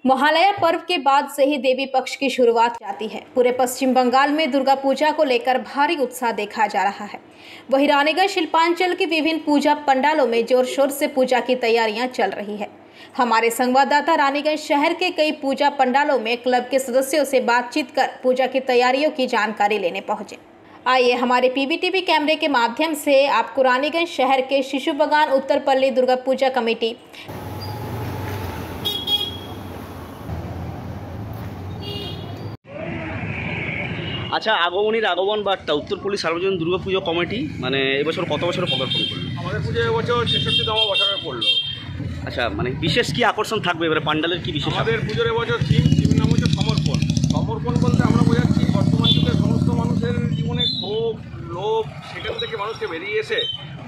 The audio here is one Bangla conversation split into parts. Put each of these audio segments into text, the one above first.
महालया पर्व के बाद से ही देवी पक्ष की शुरुआत जाती है। पूरे पश्चिम बंगाल में दुर्गा पूजा को लेकर भारी उत्साह देखा जा रहा है। वहीं रानीगंज शिल्पांचल की विभिन्न पूजा पंडालों में जोर शोर से पूजा की तैयारियां चल रही है। हमारे संवाददाता रानीगंज शहर के कई पूजा पंडालों में क्लब के सदस्यों से बातचीत कर पूजा की तैयारियों की जानकारी लेने पहुंचे। आइए हमारे पीवीटीवी कैमरे के माध्यम से आपको रानीगंज शहर के शिशु बगान उत्तरपल्ली दुर्गा पूजा कमेटी আচ্ছা, আগমনীর আগমন বার্তা উত্তরপল্লী সার্বজনীন দুর্গাপুজো কমিটি মানে এবছর কত বছরে পদার্পণ করলো? আমাদের পুজো এবছর 66তম বছরে পড়লো। আচ্ছা, মানে বিশেষ কি আকর্ষণ থাকবে এবারে পান্ডালের কি বিশেষ? আমাদের পুজোর এবছর থিম নাম হচ্ছে সমর্পণ। সমর্পণ বলতে আমরা বোঝাচ্ছি বর্তমান যুগের সমস্ত মানুষের জীবনে ক্ষোভ, লোভ সেখান থেকে মানুষকে বেরিয়ে এসে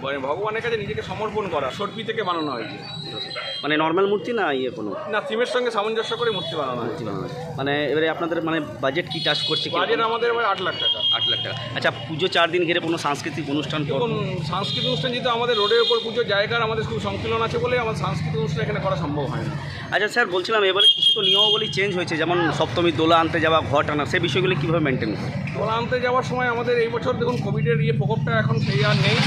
মানে ভগবানের কাছে নিজেকে সমর্পণ করা, সর্পি থেকে বানানো হয়েছে। মানে নর্মাল মূর্তি না কোনো না, থিমের সঙ্গে সামঞ্জস্য করে মূর্তি বানানো হয়েছে। মানে এবারে আপনাদের মানে বাজেট কি টাচ করছে? বাজেট আমাদের এবার 8 লাখ টাকা। 8 লাখ টাকা। আচ্ছা, পুজো 4 দিন ঘিরে কোনো সাংস্কৃতিক অনুষ্ঠান? কোন সাংস্কৃতিক অনুষ্ঠান যেহেতু আমাদের রোডের উপর পুজোর জায়গার আমাদের খুব সংকীর্ণ আছে বলে আমাদের সাংস্কৃতিক অনুষ্ঠান এখানে করা সম্ভব হয় না। আচ্ছা স্যার, বলছিলাম এবারে কিছু তো নিয়মাবলী চেঞ্জ হয়েছে, যেমন সপ্তমী দোলা আনতে যাওয়া, ঘট আনা, সেই বিষয়গুলো কীভাবে মেনটেন করে? দোলা আনতে যাওয়ার সময় আমাদের এই বছর দেখুন কোভিডের প্রকোপটা এখন সেই আর নেই,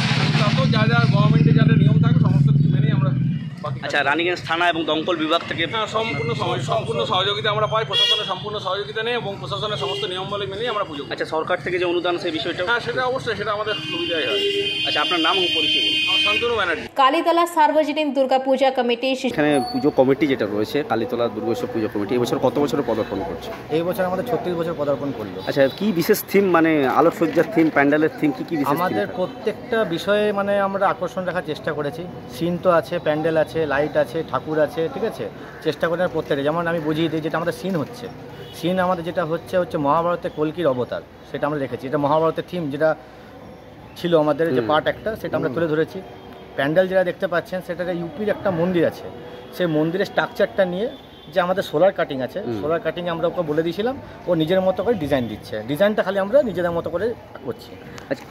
তাতেও যা যা গভর্নমেন্টে যাদের নিয়ম থাকবে সমস্ত কিছু মেনেই আমরা। আচ্ছা, রানীগঞ্জ থানা এবং দমকল বিভাগ থেকে সম্পূর্ণ সহযোগিতা আমরা পাই, প্রশাসনের সম্পূর্ণ সহযোগিতা নেই এবং প্রশাসনের সমস্ত নিয়মাবলী মেনেই আমরা পুজো। আচ্ছা, সরকার থেকে যে অনুদান সেই বিষয়টা? হ্যাঁ, সেটা অবশ্যই, সেটা আমাদের সুবিধাই হয়। আচ্ছা, আপনার নাম ও পরিচয়? শান্তনু ব্যানার্জি, কালীতলা সার্বজনীন দুর্গা পূজা কমিটি। এখানে পুজো কমিটি যেটা রয়েছে কালীতলা দুর্গোৎসব পুজো কমিটি, এবছর কত বছরে পদার্পণ করছে? এই বছর আমাদের 36 বছর পদার্পণ করলো। আচ্ছা, কি বিশেষ থিম মানে আলোকসজ্জার থিম, প্যান্ডেলের থিম কি কি বিশেষ? আমাদের প্রত্যেকটা বিষয়ে মানে আমরা আকর্ষণ রাখার চেষ্টা করেছি। সিন তো আছে, প্যান্ডেল আছে, লাইট আছে, ঠাকুর আছে, ঠিক আছে। চেষ্টা করার প্রত্যেকটা, যেমন আমি বুঝিয়ে দিই যেটা আমাদের সিন হচ্ছে, সিন আমাদের যেটা হচ্ছে মহাভারতের কল্কির অবতার, সেটা আমরা রেখেছি। এটা মহাভারতের থিম যেটা ছিল আমাদের যে পার্ট একটা, সেটা আমরা তুলে ধরেছি। প্যান্ডেল যেটা দেখতে পাচ্ছেন সেটা ইউপির একটা মন্দির আছে, সেই মন্দিরের স্ট্রাকচারটা নিয়ে যে আমাদের সোলার কাটিং আছে, সোলার কাটিংয়ে আমরা ওকে বলে দিয়েছিলাম, ও নিজের মতো করে ডিজাইন দিচ্ছে। ডিজাইনটা খালি আমরা নিজেদের মতো করে করছি। আচ্ছা,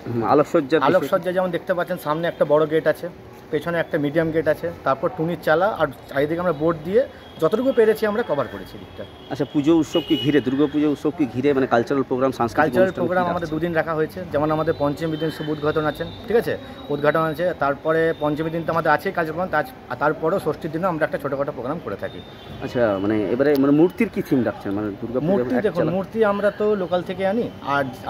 আলোকসজ্জা যেমন দেখতে পাচ্ছেন সামনে একটা বড় গেট আছে, পেছনে একটা মিডিয়াম গেট আছে, তারপর টুনির চালা, আর চারিদিকে আমরা বোর্ড দিয়ে যতটুকু পেরেছি আমরা কভার করেছি দিকটা। আচ্ছা, পুজো উৎসবকে ঘিরে, দুর্গা পুজো উৎসবকে ঘিরে মানে কালচারাল প্রোগ্রাম, কালচারাল প্রোগ্রাম আমাদের 2 দিন রাখা হয়েছে। যেমন আমাদের পঞ্চমী দিন শুভ উদ্ঘাটন আছেন, ঠিক আছে, উদ্ঘাটন আছে। তারপরে পঞ্চমী দিন তো আমাদের আছেই কালচারাল প্রোগ্রাম, তারপরেও ষষ্ঠীর দিনও আমরা একটা ছোটোখাটো প্রোগ্রাম করে থাকি। আচ্ছা, মানে এবারে মানে মূর্তির কি থিম রাখছেন? মানে দুর্গা মূর্তি, দেখুন মূর্তি আমরা তো লোকাল থেকে আনি,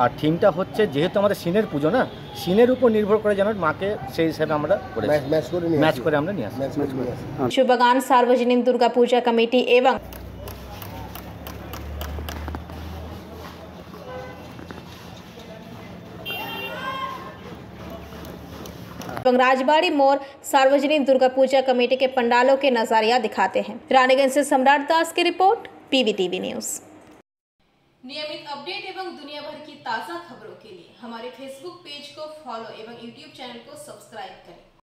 আর থিমটা হচ্ছে যেহেতু আমাদের সিনের পুজো না, সিনের উপর নির্ভর করে যেন মাকে সেই হিসাবে আমরা ম্যাচ করে আমরা নিয়ে আসি। शिशु बगान सार्वजनिक दुर्गा पूजा कमेटी एवं राजबाड़ी मोड़ सार्वजनिक दुर्गा पूजा कमेटी के पंडालों के नजारिया दिखाते हैं। रानीगंज से सम्राट दास की रिपोर्ट, पीवीटीवी न्यूज। नियमित अपडेट एवं दुनिया भर की ताज़ा खबरों के लिए हमारे फेसबुक पेज को फॉलो एवं यूट्यूब चैनल को सब्सक्राइब करें।